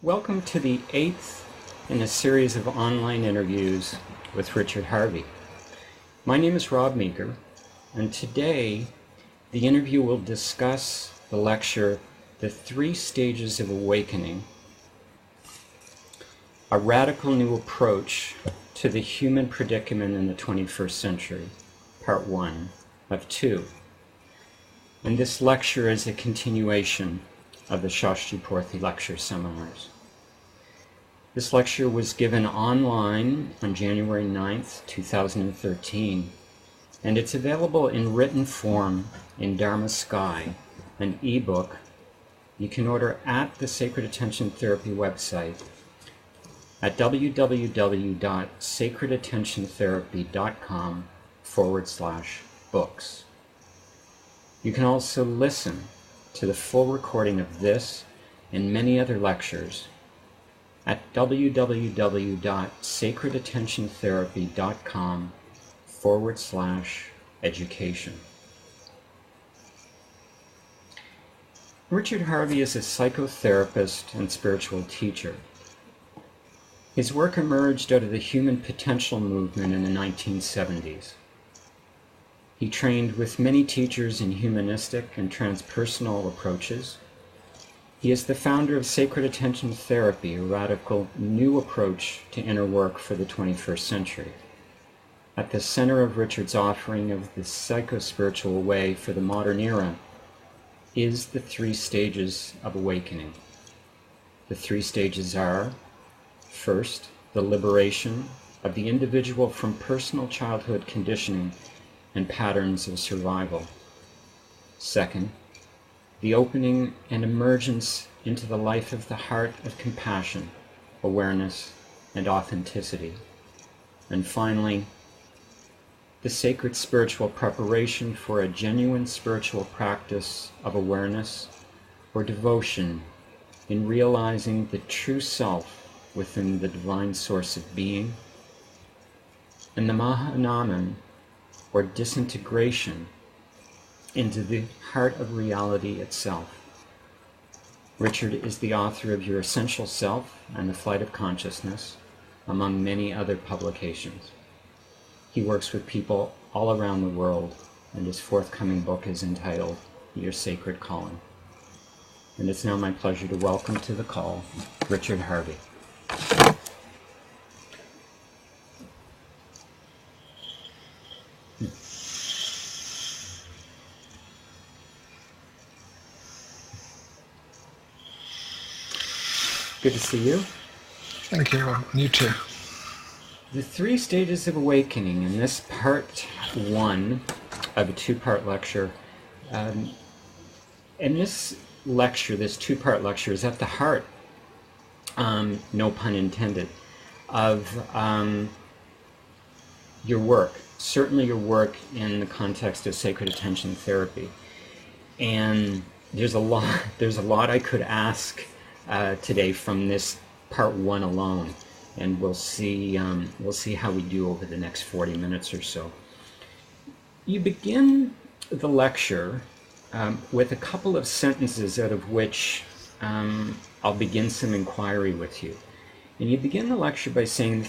Welcome to the 8th in a series of online interviews with Richard Harvey. My name is Rob Meeker, and today the interview will discuss the lecture, The Three Stages of Awakening, a radical new approach to the human predicament in the 21st century, part 1 of 2. And this lecture is a continuation of the Sashti Poorthi lecture seminars. This lecture was given online on January 9th, 2013, and it's available in written form in Dharma Sky, an ebook you can order at the Sacred Attention Therapy website at www.sacredattentiontherapy.com/books. You can also listen to the full recording of this and many other lectures at www.sacredattentiontherapy.com/education. Richard Harvey is a psychotherapist and spiritual teacher. His work emerged out of the human potential movement in the 1970s. He trained with many teachers in humanistic and transpersonal approaches. He is the founder of Sacred Attention Therapy, a radical new approach to inner work for the 21st century. At the center of Richard's offering of the psycho-spiritual way for the modern era is the three stages of awakening. The three stages are, first, the liberation of the individual from personal childhood conditioning and patterns of survival. Second, the opening and emergence into the life of the heart of compassion, awareness, and authenticity. And finally, the sacred spiritual preparation for a genuine spiritual practice of awareness or devotion in realizing the true self within the divine source of being, and the Mahanaman, or disintegration into the heart of reality itself. Richard is the author of Your Essential Self and The Flight of Consciousness, among many other publications. He works with people all around the world, and his forthcoming book is entitled Your Sacred Calling. And it's now my pleasure to welcome to the call Richard Harvey. Good to see you. Thank you, Rob. You too. The Three Stages of Awakening, in this part 1 of a two-part lecture. And this lecture, this two-part lecture, is at the heart, no pun intended, of your work. Certainly your work in the context of sacred attention therapy. And there's a lot I could ask today from this part 1 alone, and we'll see how we do over the next 40 minutes or so. You begin the lecture with a couple of sentences out of which I'll begin some inquiry with you. And you begin the lecture by saying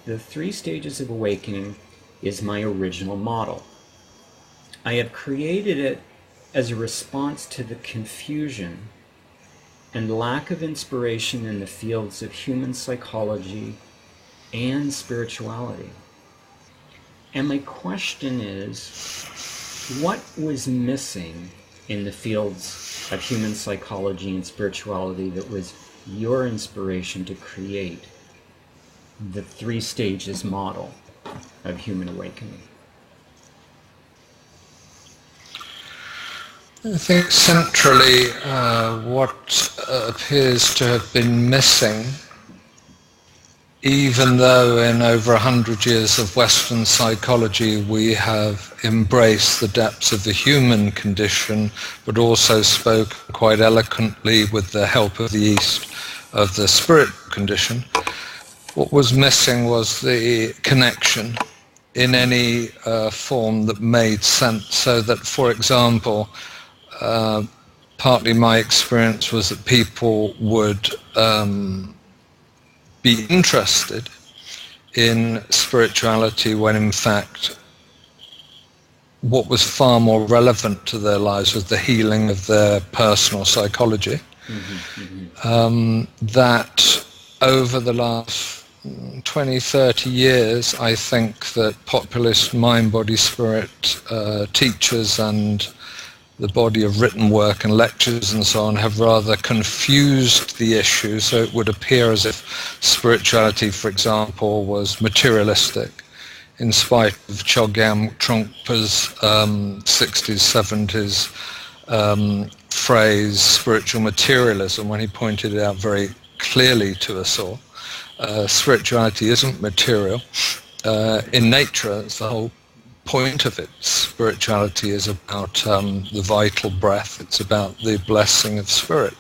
the three stages of awakening is my original model. I have created it as a response to the confusion and lack of inspiration in the fields of human psychology and spirituality. And my question is, what was missing in the fields of human psychology and spirituality that was your inspiration to create the three stages model of human awakening? I think centrally what appears to have been missing, even though in over 100 years of Western psychology we have embraced the depths of the human condition, but also spoke quite eloquently with the help of the East of the spirit condition, what was missing was the connection in any form that made sense, so that, for example, partly my experience was that people would be interested in spirituality when in fact what was far more relevant to their lives was the healing of their personal psychology. That over the last 20, 30 years, I think that populist mind, body, spirit teachers and the body of written work and lectures and so on have rather confused the issue, so it would appear as if spirituality, for example, was materialistic, in spite of Chogyam Trungpa's 60s, 70s phrase, spiritual materialism, when he pointed it out very clearly to us all. Spirituality isn't material. In nature, it's the whole point of it. Spirituality is about the vital breath. It's about the blessing of spirit.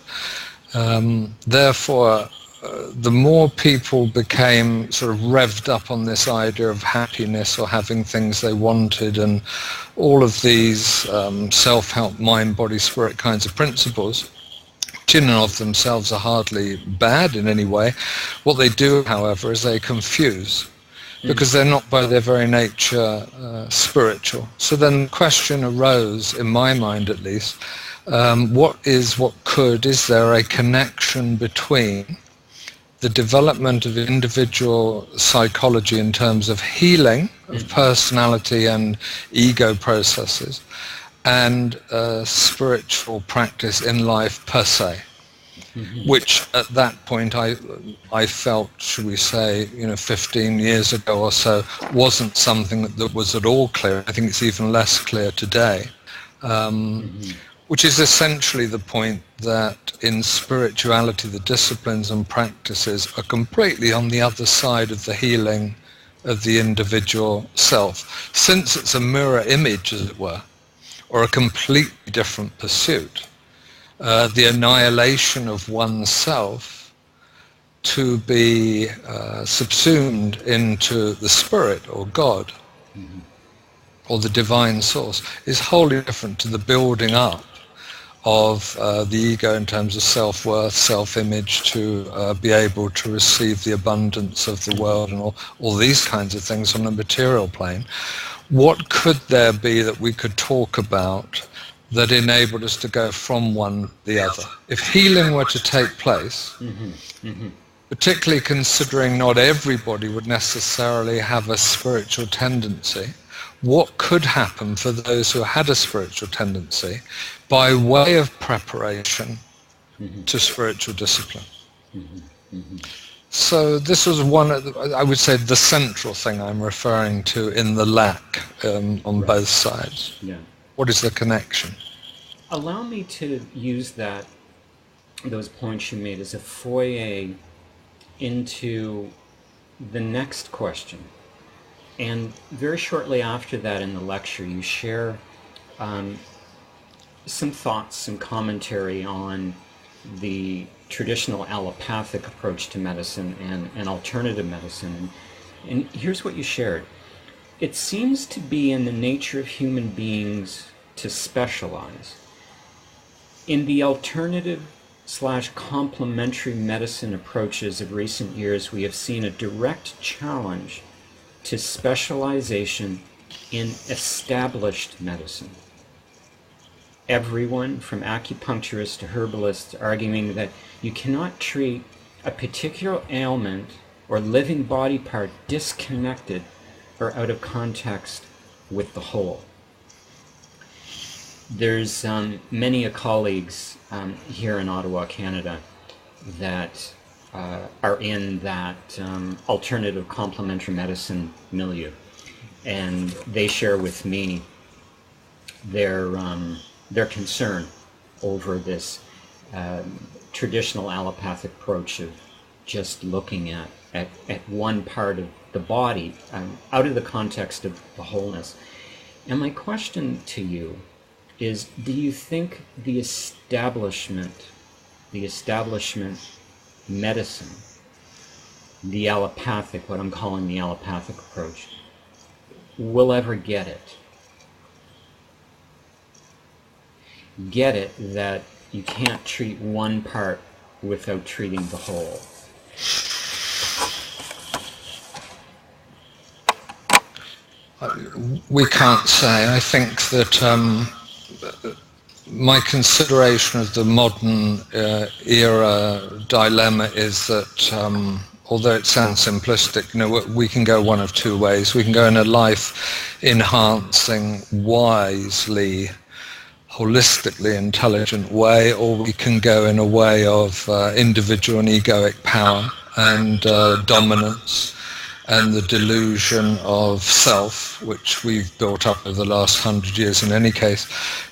Therefore, the more people became sort of revved up on this idea of happiness or having things they wanted and all of these self-help, mind, body, spirit kinds of principles, which in and of themselves are hardly bad in any way. What they do, however, is they confuse, because they're not by their very nature spiritual. So then the question arose, in my mind at least, is there a connection between the development of individual psychology in terms of healing of personality and ego processes and spiritual practice in life per se? Which at that point I felt, should we say, 15 years ago or so, wasn't something that was at all clear. I think it's even less clear today, which is essentially the point that in spirituality the disciplines and practices are completely on the other side of the healing of the individual self, since it's a mirror image, as it were, or a completely different pursuit. The annihilation of oneself to be subsumed into the spirit or God or the divine source is wholly different to the building up of the ego in terms of self-worth, self-image, to be able to receive the abundance of the world and all these kinds of things on a material plane. What could there be that we could talk about that enabled us to go from one to the other? If healing were to take place, particularly considering not everybody would necessarily have a spiritual tendency, what could happen for those who had a spiritual tendency by way of preparation to spiritual discipline? So this was one of the, I would say, the central thing I'm referring to in the lack on both sides. Yeah. What is the connection? Allow me to use those points you made as a foyer into the next question. And very shortly after that in the lecture, you share some thoughts, some commentary on the traditional allopathic approach to medicine and alternative medicine. And here's what you shared. It seems to be in the nature of human beings to specialize. In the alternative/complementary medicine approaches of recent years, we have seen a direct challenge to specialization in established medicine. Everyone, from acupuncturists to herbalists, arguing that you cannot treat a particular ailment or living body part disconnected or out of context with the whole. There's many colleagues here in Ottawa, Canada, that are in that alternative complementary medicine milieu, and they share with me their concern over this traditional allopathic approach of just looking at one part of the body out of the context of the wholeness. And my question to you is, do you think the establishment medicine, the allopathic, what I'm calling the allopathic approach, will ever get it? Get it that you can't treat one part without treating the whole? We can't say. I think that my consideration of the modern era dilemma is that although it sounds simplistic, we can go one of two ways. We can go in a life-enhancing, wisely, holistically intelligent way, or we can go in a way of individual and egoic power and dominance and the delusion of self, which we've built up over the last 100 years in any case,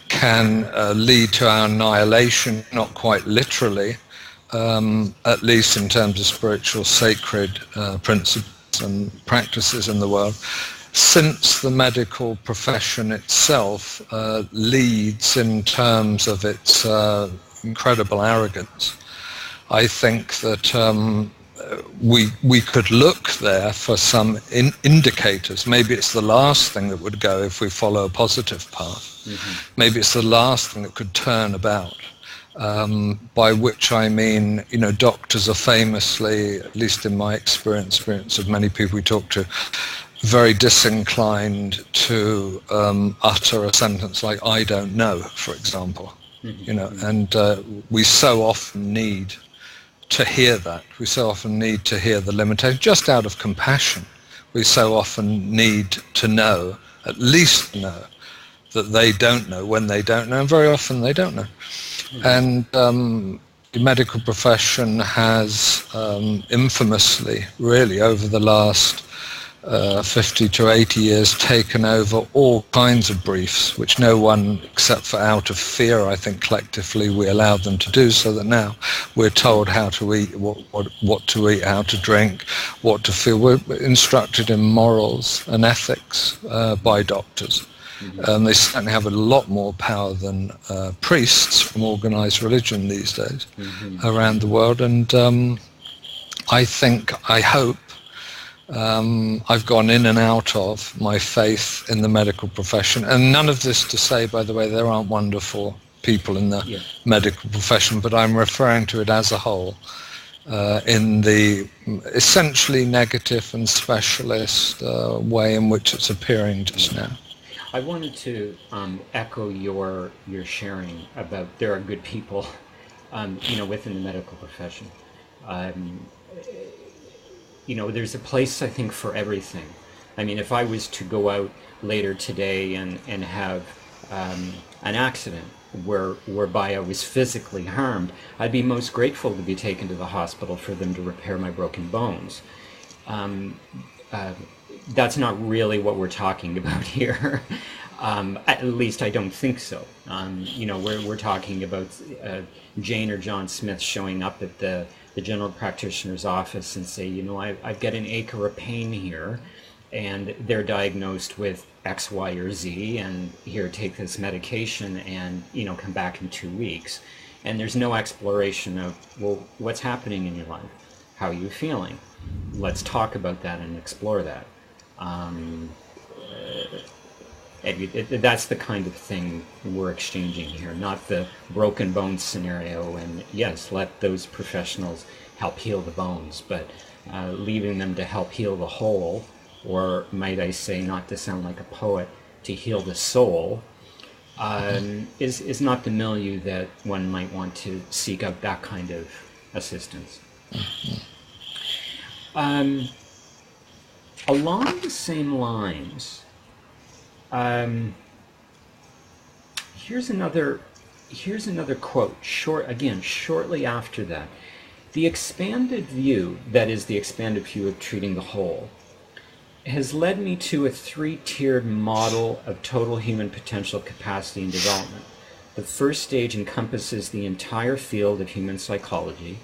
can lead to our annihilation, not quite literally, at least in terms of spiritual sacred principles and practices in the world, since the medical profession itself leads in terms of its incredible arrogance. I think that we could look there for some indicators. Maybe it's the last thing that would go if we follow a positive path. Mm-hmm. Maybe it's the last thing that could turn about. By which I mean, doctors are famously, at least in my experience of many people we talk to, very disinclined to utter a sentence like "I don't know," for example. Mm-hmm. And we so often need to hear that. We so often need to hear the limitation, just out of compassion. We so often need to know, at least know, that they don't know when they don't know, and very often they don't know. Mm-hmm. And the medical profession has infamously, really, over the last 50 to 80 years, taken over all kinds of briefs, which no one, except for out of fear, I think collectively we allowed them to do, so that now we're told how to eat, what to eat, how to drink, what to feel. We're instructed in morals and ethics by doctors. Mm-hmm. They certainly have a lot more power than priests from organized religion these days. Mm-hmm. around the world. And I hope, I've gone in and out of my faith in the medical profession. And none of this to say, by the way, there aren't wonderful people in the medical profession, but I'm referring to it as a whole, in the essentially negative and specialist way in which it's appearing just now. I wanted to echo your sharing about there are good people, within the medical profession. There's a place, I think, for everything. I mean, if I was to go out later today and have an accident whereby I was physically harmed, I'd be most grateful to be taken to the hospital for them to repair my broken bones. That's not really what we're talking about here. At least I don't think so. We're talking about Jane or John Smith showing up at the general practitioner's office and say, I've got an ache or a pain here, and they're diagnosed with X, Y, or Z, and here, take this medication, and come back in 2 weeks. And there's no exploration of, well, what's happening in your life? How are you feeling? Let's talk about that and explore that. That's the kind of thing we're exchanging here, not the broken bones scenario. And yes, let those professionals help heal the bones, but leaving them to help heal the whole, or might I say, not to sound like a poet, to heal the soul, is not the milieu that one might want to seek out that kind of assistance. Along the same lines, here's another quote, shortly after that. The expanded view, that is the expanded view of treating the whole, has led me to a 3-tiered model of total human potential, capacity, and development. The first stage encompasses the entire field of human psychology,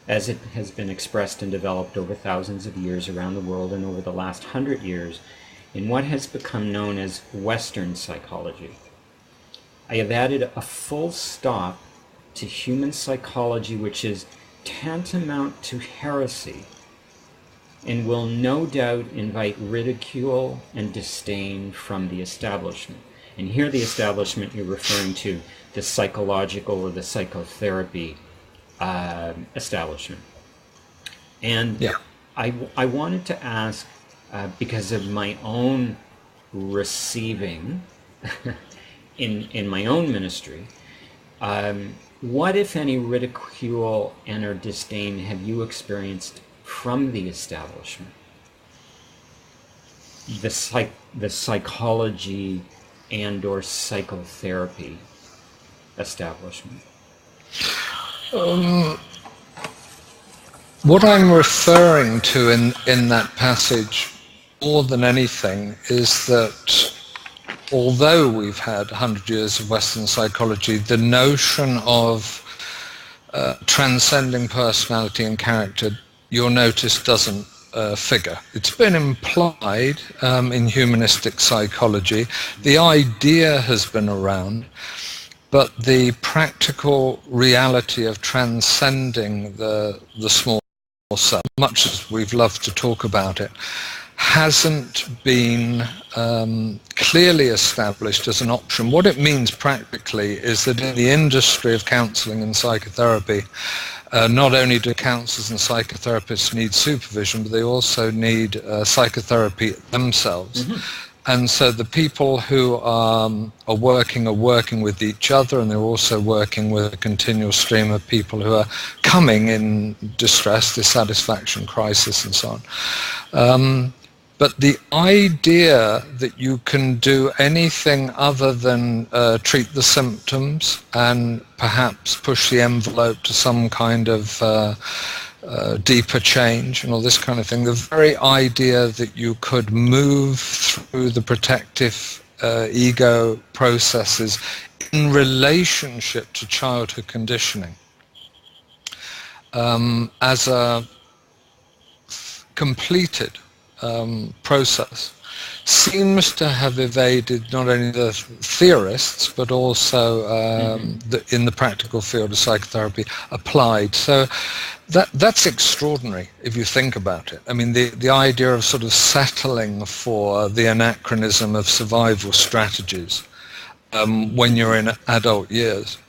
as it has been expressed and developed over thousands of years around the world and over the last 100 years in what has become known as Western psychology. I have added a full stop to human psychology, which is tantamount to heresy, and will no doubt invite ridicule and disdain from the establishment. And here the establishment, you're referring to the psychological or the psychotherapy establishment. And Yeah. I wanted to ask, because of my own receiving in my own ministry, what, if any, ridicule and or disdain have you experienced from the establishment? The psychology and or psychotherapy establishment. What I'm referring to in that passage, more than anything, is that although we've had 100 years of Western psychology, the notion of transcending personality and character, you'll notice, doesn't figure. It's been implied in humanistic psychology. The idea has been around, but the practical reality of transcending the small self, much as we've loved to talk about it, hasn't been clearly established as an option. What it means practically is that in the industry of counselling and psychotherapy, not only do counsellors and psychotherapists need supervision, but they also need psychotherapy themselves. Mm-hmm. And so the people who are working with each other, and they're also working with a continual stream of people who are coming in distress, dissatisfaction, crisis, and so on. But the idea that you can do anything other than treat the symptoms and perhaps push the envelope to some kind of deeper change and all this kind of thing, the very idea that you could move through the protective ego processes in relationship to childhood conditioning as a completed process seems to have evaded not only the theorists but also in the practical field of psychotherapy applied. So that's extraordinary if you think about it. I mean, the idea of sort of settling for the anachronism of survival strategies when you're in adult years,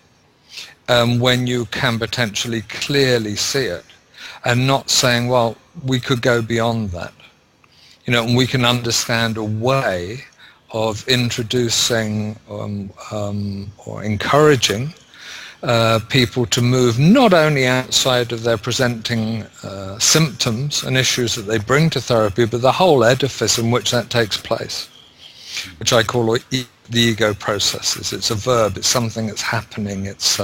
when you can potentially clearly see it, and not saying, well, we could go beyond that. You know, and we can understand a way of introducing or encouraging people to move not only outside of their presenting symptoms and issues that they bring to therapy, but the whole edifice in which that takes place, which I call the ego processes. It's a verb. It's something that's happening. It's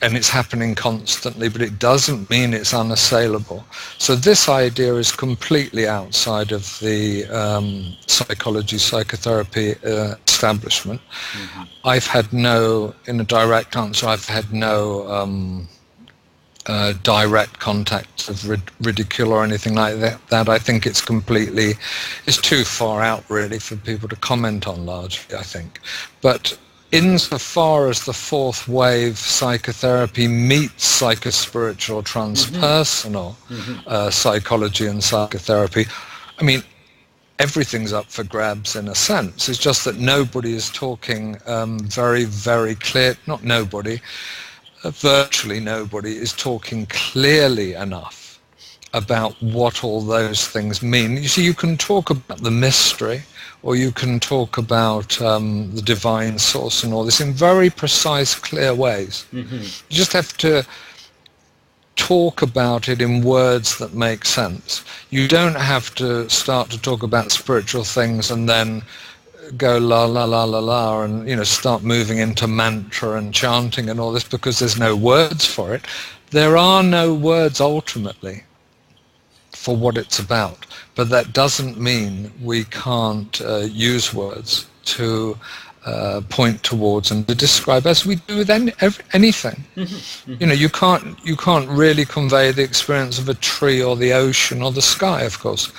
and it's happening constantly, but it doesn't mean it's unassailable. So this idea is completely outside of the psychology, psychotherapy establishment. Mm-hmm. I've had no, in a direct answer, I've had no direct contact of ridicule or anything like that. I think it's too far out really for people to comment on largely, I think. But insofar as the fourth wave psychotherapy meets psychospiritual transpersonal psychology and psychotherapy, I mean, everything's up for grabs in a sense. It's just that nobody is talking very, very clear, not nobody, virtually nobody is talking clearly enough about what all those things mean. You see, you can talk about the mystery, or you can talk about the divine source and all this in very precise, clear ways. Mm-hmm. You just have to talk about it in words that make sense. You don't have to start to talk about spiritual things and then go la la la la la and, you know, start moving into mantra and chanting and all this, because there's no words for it. There are no words ultimately for what it's about, but that doesn't mean we can't use words to point towards and to describe, as we do with anything. You know, you can't really convey the experience of a tree or the ocean or the sky, of course.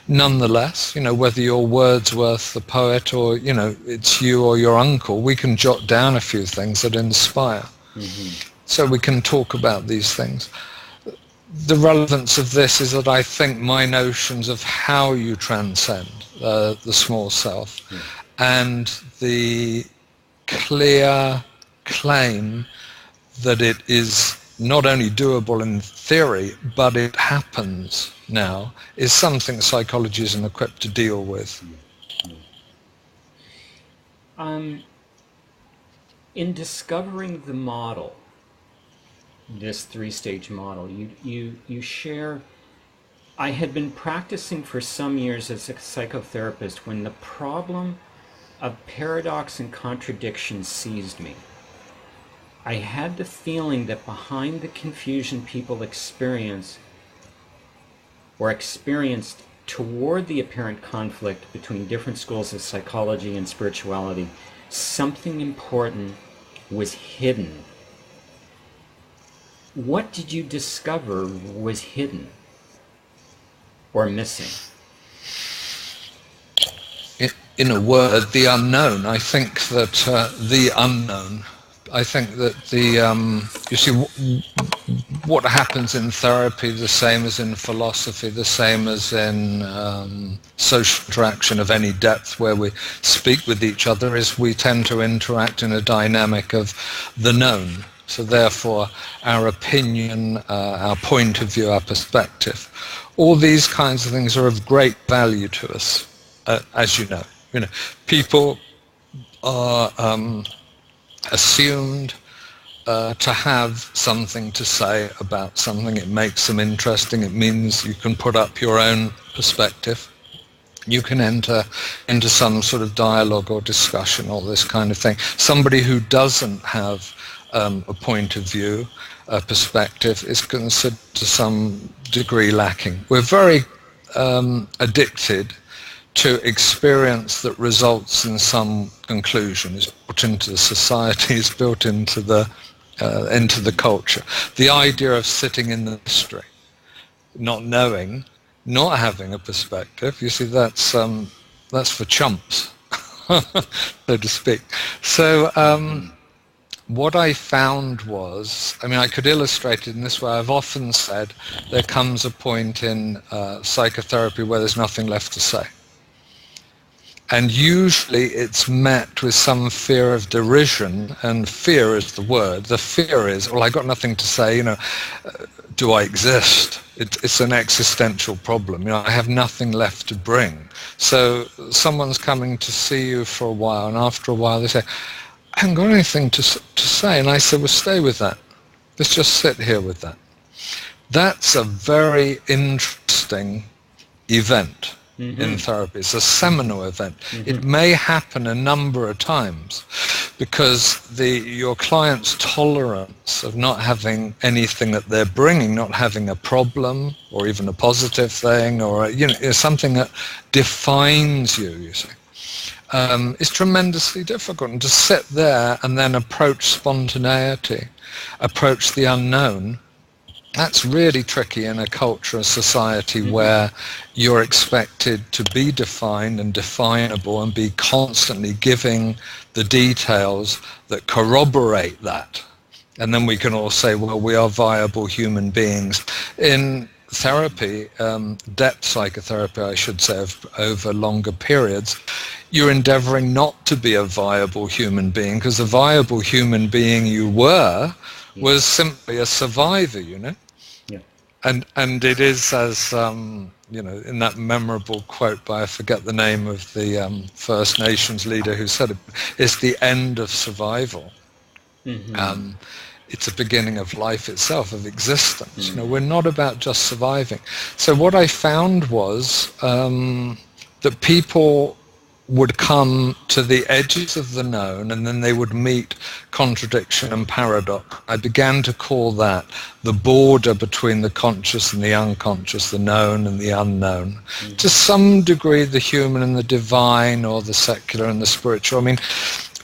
Nonetheless, you know, whether you're Wordsworth, the poet, or, you know, it's you or your uncle, we can jot down a few things that inspire. So we can talk about these things. The relevance of this is that I think my notions of how you transcend the small self and the clear claim that it is not only doable in theory, but it happens now, is something psychology isn't equipped to deal with. In discovering the model, this three-stage model, you share, I had been practicing for some years as a psychotherapist when the problem of paradox and contradiction seized me. I had the feeling that behind the confusion people experience or experienced toward the apparent conflict between different schools of psychology and spirituality, something important was hidden. What did you discover was hidden or missing? In a word, the unknown. I think that the unknown. I think that you see, what happens in therapy, the same as in philosophy, the same as in social interaction of any depth where we speak with each other, is we tend to interact in a dynamic of the known. So therefore, our opinion, our point of view, our perspective, all these kinds of things are of great value to us, as you know. You know, people are assumed to have something to say about something. It makes them interesting. It means you can put up your own perspective. You can enter into some sort of dialogue or discussion or this kind of thing. Somebody who doesn't have a point of view, a perspective, is considered to some degree lacking. We're very addicted to experience that results in some conclusion, is built into the society, is built into the culture. The idea of sitting in the mystery, not knowing, not having a perspective, you see, that's for chumps, so to speak. So what I found was, I mean, I could illustrate it in this way. I've often said there comes a point in psychotherapy where there's nothing left to say. And usually it's met with some fear of derision, and fear is the word. The fear is, well, I got nothing to say, you know, do I exist? It's an existential problem. You know, I have nothing left to bring. So someone's coming to see you for a while, and after a while they say, I haven't got anything to say. And I said, well, stay with that. Let's just sit here with that. That's a very interesting event. Mm-hmm. In therapy. It's a seminal event. Mm-hmm. It may happen a number of times because your client's tolerance of not having anything that they're bringing, not having a problem or even a positive thing or something that defines you, you see, is tremendously difficult. And to sit there and then approach spontaneity, approach the unknown, that's really tricky in a culture, a society where you're expected to be defined and definable and be constantly giving the details that corroborate that. And then we can all say, well, we are viable human beings. In therapy, depth psychotherapy, I should say, over longer periods, you're endeavoring not to be a viable human being, because the viable human being you were was simply a survivor, you know. Yeah. And it is, as in that memorable quote by, I forget the name of the First Nations leader who said it, it's the end of survival. Mm-hmm. It's a beginning of life itself, of existence. Mm-hmm. You know, we're not about just surviving. So what I found was that people would come to the edges of the known, and then they would meet contradiction and paradox. I began to call that the border between the conscious and the unconscious, the known and the unknown. Mm-hmm. To some degree, the human and the divine, or the secular and the spiritual. I mean,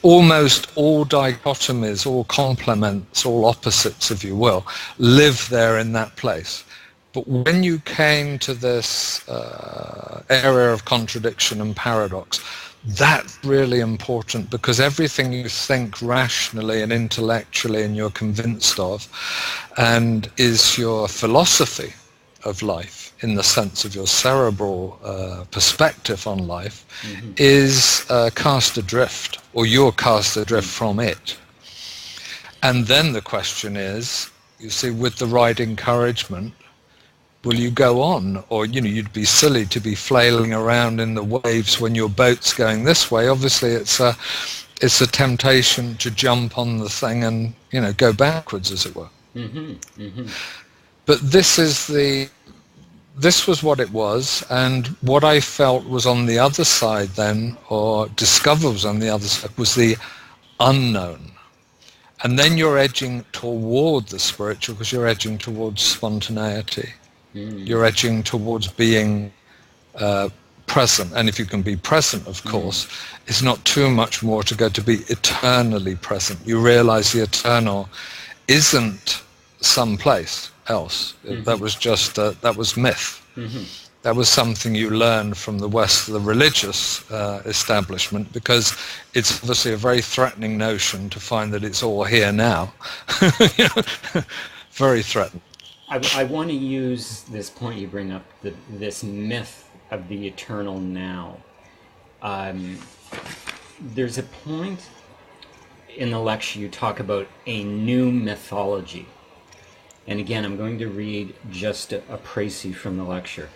almost all dichotomies, all complements, all opposites, if you will, live there in that place. But when you came to this area of contradiction and paradox, that's really important, because everything you think rationally and intellectually and you're convinced of, and is your philosophy of life in the sense of your cerebral perspective on life, mm-hmm. is cast adrift, or you're cast adrift from it. And then the question is, You see, with the right encouragement, will you go on? Or, you'd be silly to be flailing around in the waves when your boat's going this way. Obviously, it's a temptation to jump on the thing and, go backwards, as it were. Mm-hmm. Mm-hmm. But this was what it was, and what I felt was on the other side then, or discovered was on the other side, was the unknown. And then you're edging toward the spiritual because you're edging towards spontaneity. You're edging towards being present. And if you can be present, of course, it's not too much more to go to be eternally present. You realize the eternal isn't someplace else. That was just, that was myth. That was something you learned from the West, the religious establishment, because it's obviously a very threatening notion to find that it's all here now. Very threatening. I want to use this point you bring up, this myth of the eternal now. There's a point in the lecture you talk about a new mythology. And again, I'm going to read just a précis from the lecture.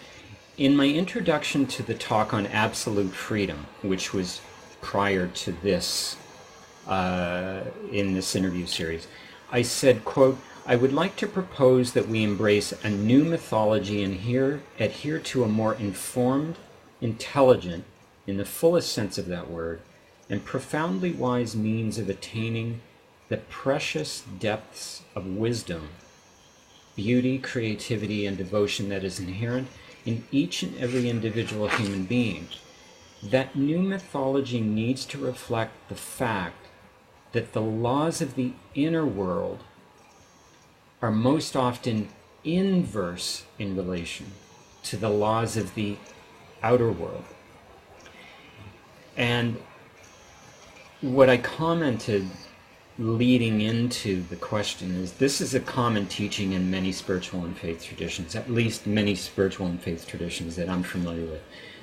In my introduction to the talk on absolute freedom, which was prior to this, in this interview series, I said, quote, I would like to propose that we embrace a new mythology and adhere to a more informed, intelligent, in the fullest sense of that word, and profoundly wise means of attaining the precious depths of wisdom, beauty, creativity, and devotion that is inherent in each and every individual human being. That new mythology needs to reflect the fact that the laws of the inner world are most often inverse in relation to the laws of the outer world. And what I commented leading into the question is, this is a common teaching in many spiritual and faith traditions, at least many spiritual and faith traditions that I'm familiar with.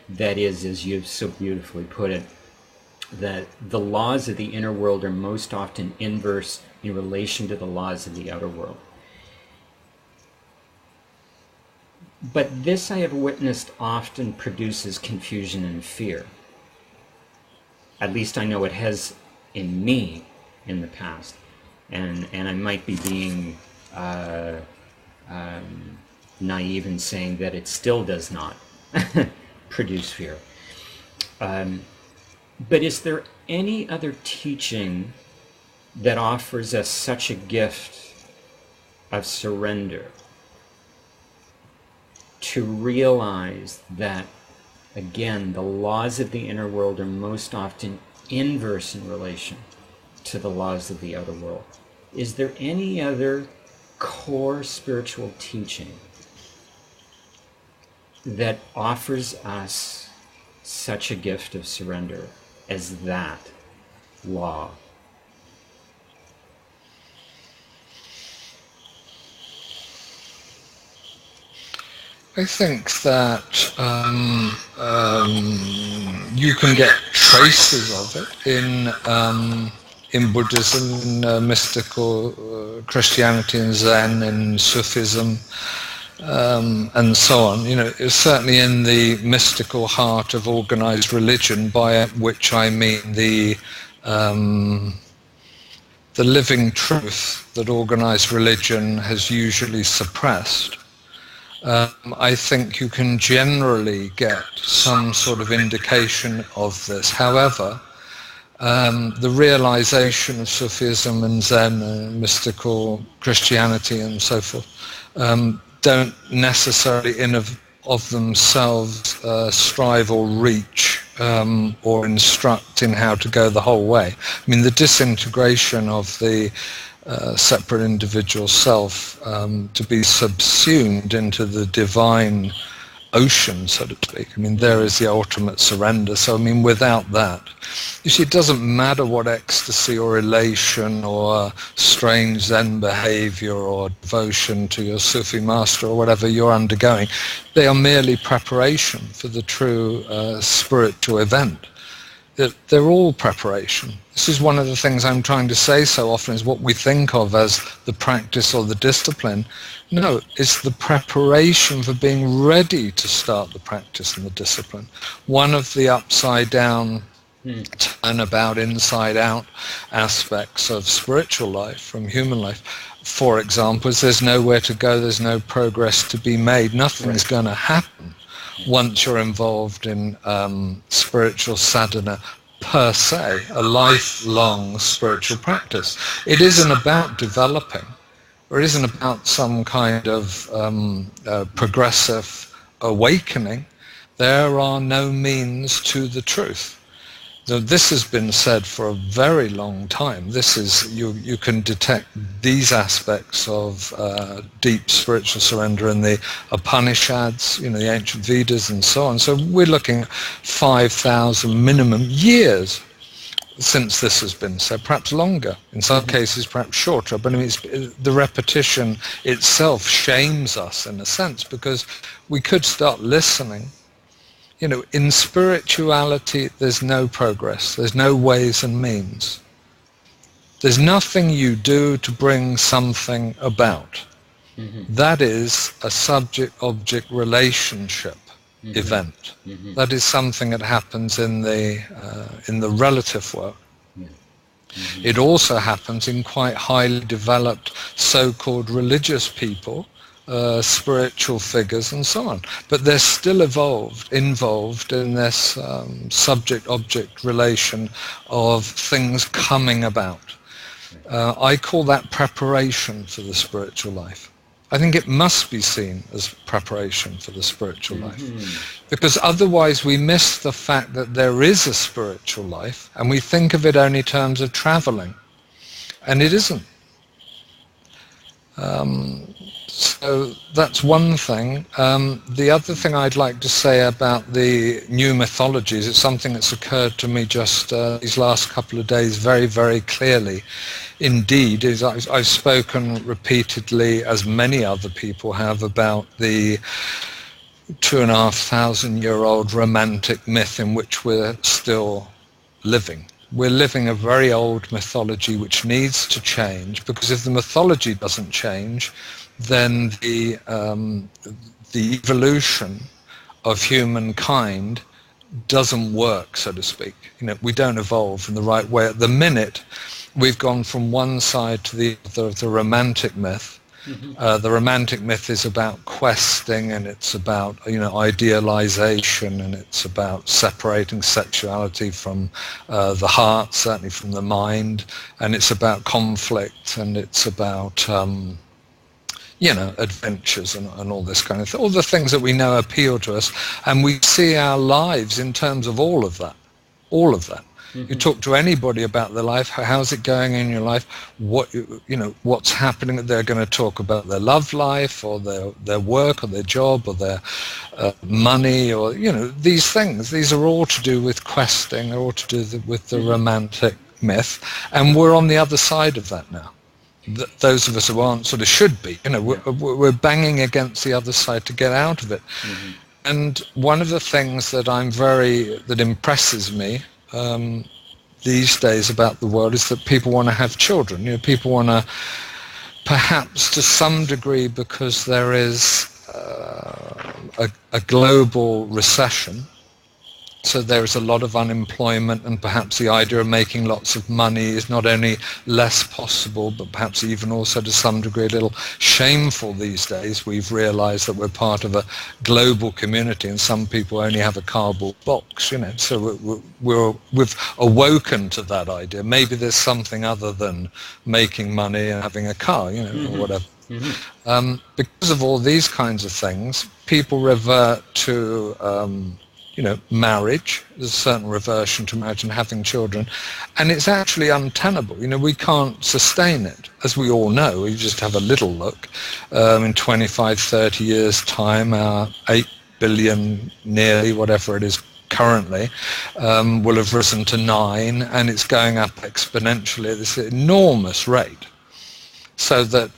That is, as you've so beautifully put it, that the laws of the inner world are most often inverse in relation to the laws of the outer world. But this, I have witnessed, often produces confusion and fear. At least I know it has in me in the past. And I might be being naive in saying that it still does not produce fear. But is there any other teaching that offers us such a gift of surrender, to realize that, again, the laws of the inner world are most often inverse in relation to the laws of the outer world? Is there any other core spiritual teaching that offers us such a gift of surrender as that law? I think that you can get traces of it in Buddhism, in mystical Christianity and Zen, in Sufism, and so on. It's certainly in the mystical heart of organized religion, by which I mean the living truth that organized religion has usually suppressed. I think you can generally get some sort of indication of this. However, the realization of Sufism and Zen and mystical Christianity and so forth don't necessarily in of themselves strive or reach or instruct in how to go the whole way. I mean, the disintegration of the separate individual self to be subsumed into the divine ocean, so to speak. I mean, there is the ultimate surrender. So, I mean, without that, you see, it doesn't matter what ecstasy or elation or strange Zen behavior or devotion to your Sufi master or whatever you're undergoing. They are merely preparation for the true spiritual event. they're all preparation. This is one of the things I'm trying to say so often, is what we think of as the practice or the discipline. No, it's the preparation for being ready to start the practice and the discipline. One of the upside down, turnabout, inside out aspects of spiritual life from human life, for example, is there's nowhere to go, there's no progress to be made, nothing's going to happen once you're involved in spiritual sadhana per se, a lifelong spiritual practice. It isn't about developing, or it isn't about some kind of progressive awakening. There are no means to the truth. This has been said for a very long time. This is, you can detect these aspects of deep spiritual surrender in the Upanishads, the ancient Vedas and so on. So we're looking at 5,000 minimum years since this has been said, perhaps longer, in some cases perhaps shorter. But I mean, the repetition itself shames us in a sense, because we could start listening. In spirituality, there's no progress. There's no ways and means. There's nothing you do to bring something about. That is a subject-object relationship event. That is something that happens in the relative world. It also happens in quite highly developed so-called religious people, spiritual figures and so on, but they're still involved in this subject-object relation of things coming about. I call that preparation for the spiritual life. I think it must be seen as preparation for the spiritual life, because otherwise we miss the fact that there is a spiritual life, and we think of it only in terms of traveling, and it isn't. So that's one thing. The other thing I'd like to say about the new mythologies, it's something that's occurred to me just these last couple of days very, very clearly. Indeed, is I've spoken repeatedly, as many other people have, about the 2,500-year-old romantic myth in which we're still living. We're living a very old mythology which needs to change, because if the mythology doesn't change, then the evolution of humankind doesn't work, so to speak. We don't evolve in the right way. At the minute, we've gone from one side to the other of the romantic myth. The romantic myth is about questing, and it's about idealization, and it's about separating sexuality from the heart, certainly from the mind, and it's about conflict, and it's about adventures and all this kind of thing. All the things that we know appeal to us, and we see our lives in terms of all of that. You talk to anybody about their life, how's it going in your life, what's happening. They're going to talk about their love life, or their work, or their job, or their money, or these things. These are all to do with questing, or all to do with the romantic myth, and we're on the other side of that now. Those of us who aren't sort of should be, we're banging against the other side to get out of it. And one of the things that that impresses me these days about the world is that people want to have children. People want to, perhaps to some degree, because there is a global recession. So there is a lot of unemployment, and perhaps the idea of making lots of money is not only less possible, but perhaps even also to some degree a little shameful these days. We've realized that we're part of a global community, and some people only have a cardboard box, So we've awoken to that idea. Maybe there's something other than making money and having a car, or whatever. Because of all these kinds of things, people revert to marriage. There's a certain reversion to marriage and having children, and it's actually untenable. We can't sustain it, as we all know. You just have a little look. In 25, 30 years' time, our 8 billion, nearly, whatever it is currently, will have risen to 9, and it's going up exponentially at this enormous rate. So that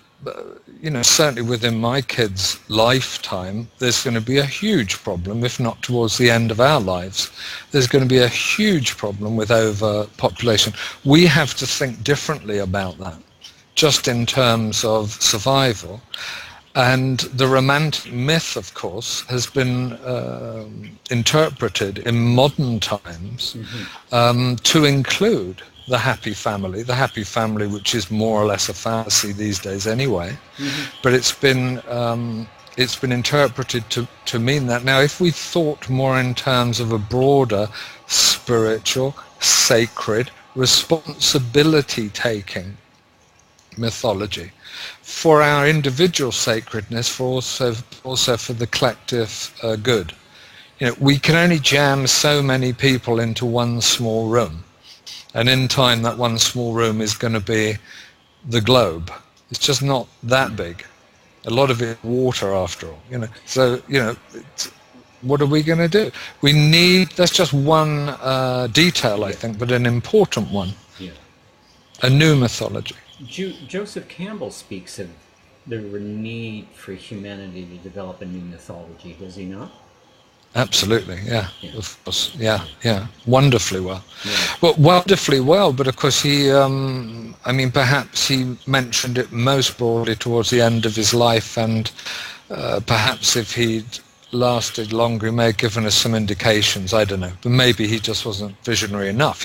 certainly within my kids' lifetime, there's going to be a huge problem, if not towards the end of our lives. There's going to be a huge problem with overpopulation. We have to think differently about that, just in terms of survival. And the romantic myth, of course, has been interpreted in modern times to include the happy family which is more or less a fantasy these days anyway. But it's been interpreted to mean that. Now, if we thought more in terms of a broader spiritual, sacred, responsibility-taking mythology, for our individual sacredness, for also for the collective good. We can only jam so many people into one small room, and in time that one small room is going to be the globe. It's just not that big. A lot of it is water after all. So what are we going to do? That's just one detail, I think, but an important one. Yeah. A new mythology. Joseph Campbell speaks of the need for humanity to develop a new mythology, does he not? Absolutely, yeah. Of course, yeah, wonderfully well. Yeah. Well, wonderfully well, but of course he, perhaps he mentioned it most broadly towards the end of his life, and perhaps if he'd lasted longer, he may have given us some indications, I don't know, but maybe he just wasn't visionary enough.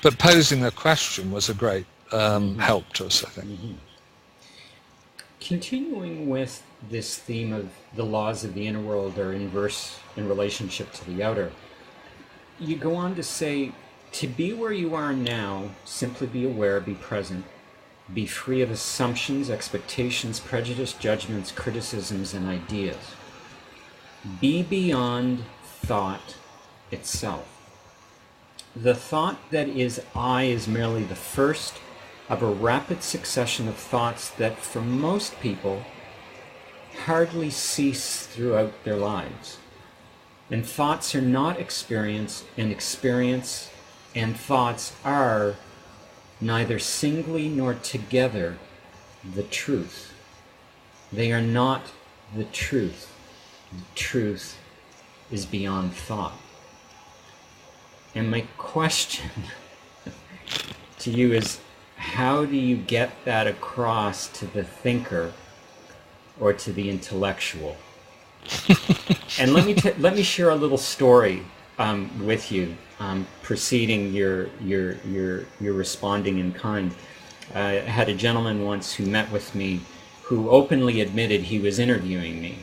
But posing the question was a great help to us, I think. Continuing with this theme of the laws of the inner world are inverse in relationship to the outer, you go on to say, to be where you are now, simply be aware, be present, be free of assumptions, expectations, prejudice, judgments, criticisms, and ideas. Be beyond thought itself. The thought that is I is merely the first of a rapid succession of thoughts that for most people hardly cease throughout their lives. And thoughts are not experience, and experience and thoughts are neither singly nor together the truth. They are not the truth. The truth is beyond thought. And my question to you is, how do you get that across to the thinker or to the intellectual? And let me share a little story with you, preceding your responding in kind. I had a gentleman once who met with me who openly admitted he was interviewing me,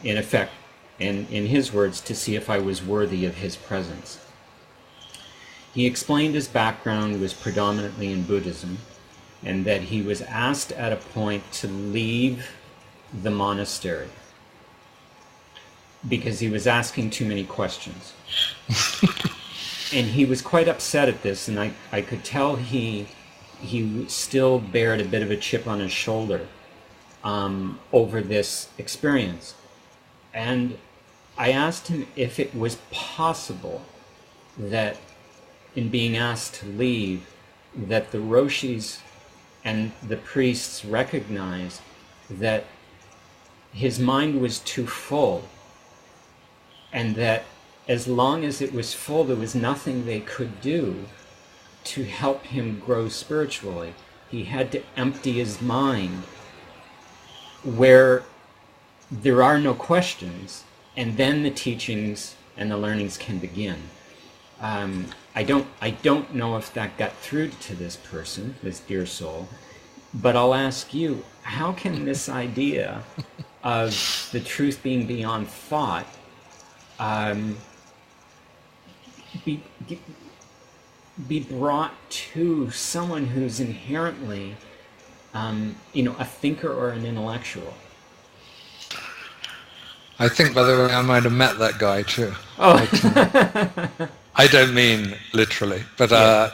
in effect, in his words, to see if I was worthy of his presence. He explained his background was predominantly in Buddhism, and that he was asked at a point to leave the monastery because he was asking too many questions. And he was quite upset at this, and I could tell he still bared a bit of a chip on his shoulder over this experience. And I asked him if it was possible that in being asked to leave, that the Roshis and the priests recognized that his mind was too full, and that as long as it was full, there was nothing they could do to help him grow spiritually. He had to empty his mind where there are no questions, and then the teachings and the learnings can begin. I don't know if that got through to this person, this dear soul, but I'll ask you, how can this idea of the truth being beyond thought be brought to someone who's inherently a thinker or an intellectual? I think, by the way, I might have met that guy too. Oh. I don't mean literally, but I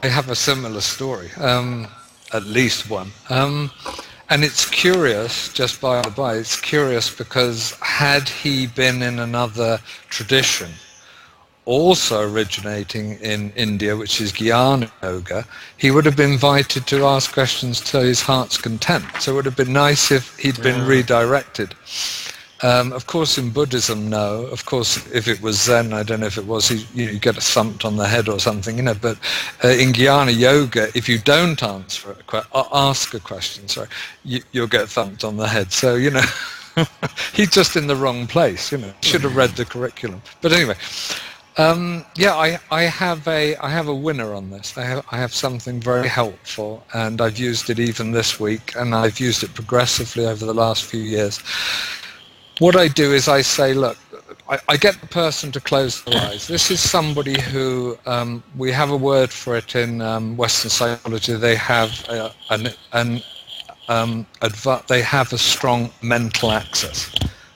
have a similar story, at least one. And it's curious, just by the by, it's curious because had he been in another tradition, also originating in India, which is Jnana Yoga, he would have been invited to ask questions to his heart's content. So it would have been nice if he'd been redirected. Of course, in Buddhism, no. Of course, if it was Zen, I don't know if it was, you get thumped on the head or something, But in Jnana Yoga, if you don't ask a question, you'll get thumped on the head. So, he's just in the wrong place. Should have read the curriculum. But anyway, I have a winner on this. I have something very helpful, and I've used it even this week, and I've used it progressively over the last few years. What I do is I say, look, I get the person to close their eyes. This is somebody who, we have a word for it in Western psychology. They have they have a strong mental access,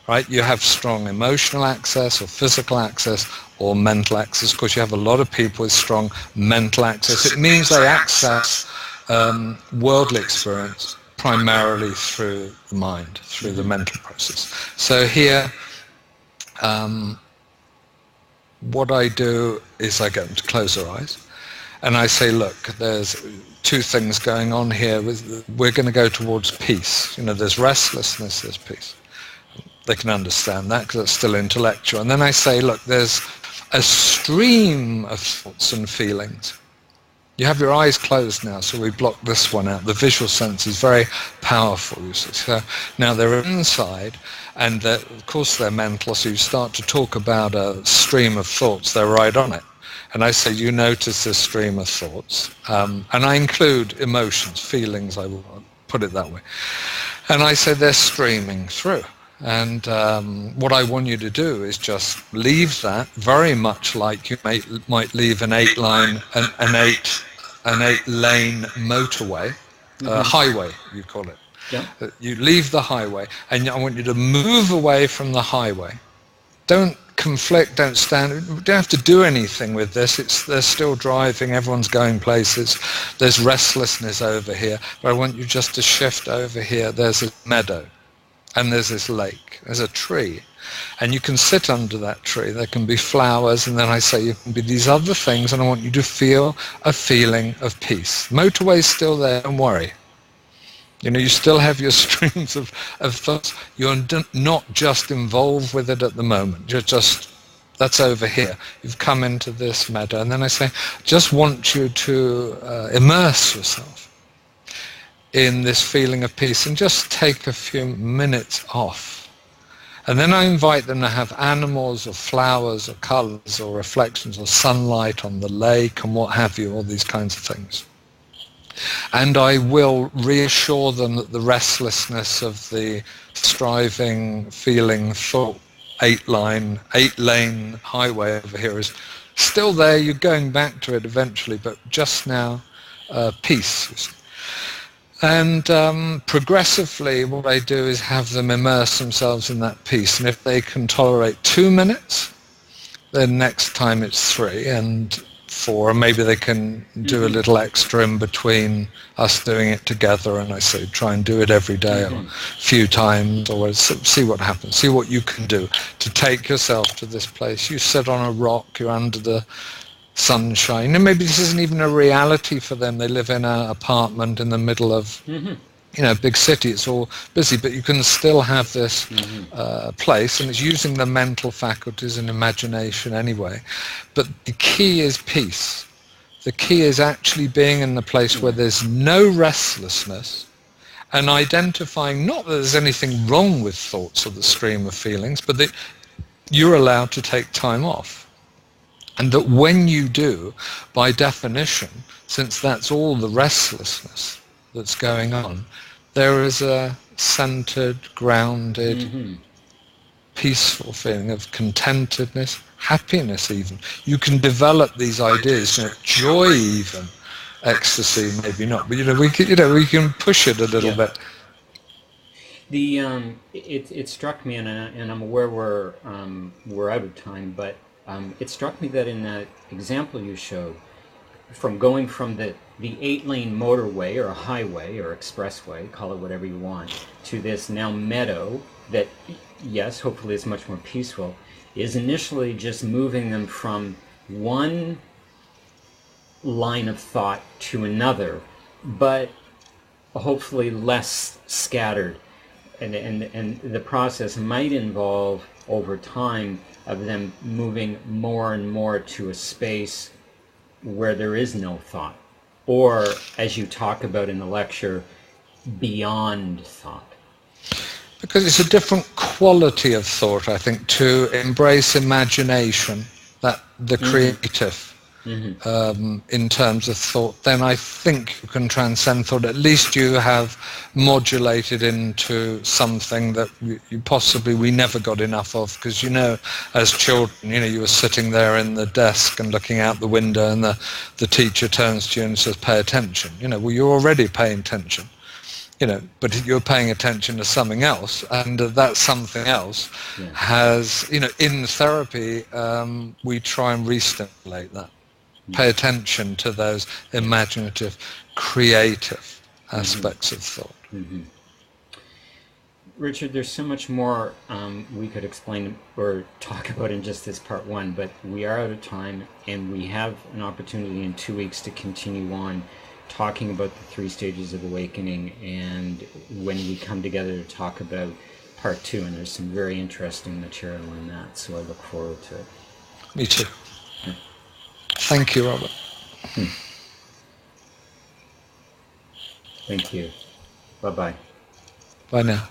right? You have strong emotional access or physical access or mental access. Of course, you have a lot of people with strong mental access. It means they access worldly experience primarily through the mind, through the mental process. So here, what I do is I get them to close their eyes, and I say, look, there's two things going on here. We're going to go towards peace. There's restlessness, there's peace. They can understand that because it's still intellectual. And then I say, look, there's a stream of thoughts and feelings. You have your eyes closed now, so we block this one out. The visual sense is very powerful, you see. So now they're inside, and of course they're mental, so you start to talk about a stream of thoughts. They're right on it. And I say, you notice this stream of thoughts. And I include emotions, feelings, I will put it that way. And I say they're streaming through. And what I want you to do is just leave that, very much like you might leave an eight-lane motorway, highway, you call it. Yeah. You leave the highway, and I want you to move away from the highway. Don't conflict, don't stand. You don't have to do anything with this. They're still driving, everyone's going places. There's restlessness over here, but I want you just to shift over here. There's a meadow. And there's this lake, there's a tree, and you can sit under that tree. There can be flowers, and then I say you can be these other things, and I want you to feel a feeling of peace. Motorway's still there, don't worry. You still have your streams of thoughts. You're not just involved with it at the moment. You're just, that's over here. You've come into this meadow. And then I say, just want you to immerse yourself in this feeling of peace and just take a few minutes off. And then I invite them to have animals or flowers or colors or reflections or sunlight on the lake and what have you, all these kinds of things. And I will reassure them that the restlessness of the striving, feeling, thought, eight-lane highway over here is still there. You're going back to it eventually, but just now, peace, you see. And progressively what I do is have them immerse themselves in that peace. And if they can tolerate 2 minutes, then next time it's 3 and 4. And maybe they can do a little extra in between us doing it together. And I say try and do it every day or a few times, or see what happens. See what you can do to take yourself to this place. You sit on a rock, you're under the sunshine, and maybe this isn't even a reality for them. They live in an apartment in the middle of big city. It's all busy, but you can still have this place, and it's using the mental faculties and imagination anyway. But the key is peace. The key is actually being in the place where there's no restlessness, and identifying not that there's anything wrong with thoughts or the stream of feelings, but that you're allowed to take time off. And that when you do, by definition, since that's all the restlessness that's going on, there is a centered, grounded, peaceful feeling of contentedness, happiness even. You can develop these ideas, joy even, ecstasy maybe not, but we can push it a little bit. It struck me, and I'm aware we're out of time, but it struck me that in that example you showed, from going from the 8-lane motorway or a highway or expressway, call it whatever you want, to this now meadow that, yes, hopefully it's much more peaceful, is initially just moving them from one line of thought to another, but hopefully less scattered. And the process might involve, over time, of them moving more and more to a space where there is no thought, or, as you talk about in the lecture, beyond thought. Because it's a different quality of thought, I think, to embrace imagination, that the creative, in terms of thought. Then I think you can transcend thought. At least you have modulated into something that we never got enough of. Because, as children, you were sitting there in the desk and looking out the window, and the teacher turns to you and says, "Pay attention." Well, you're already paying attention. But you're paying attention to something else, and that something else has, in therapy, we try and re-stimulate that. Pay attention to those imaginative, creative aspects of thought. Richard, there's so much more we could explain or talk about in just this part one, but we are out of time, and we have an opportunity in 2 weeks to continue on talking about the 3 stages of awakening, and when we come together to talk about part 2, and there's some very interesting material in that, so I look forward to it. Me too. Thank you, Robert. Thank you. Bye-bye. Bye now.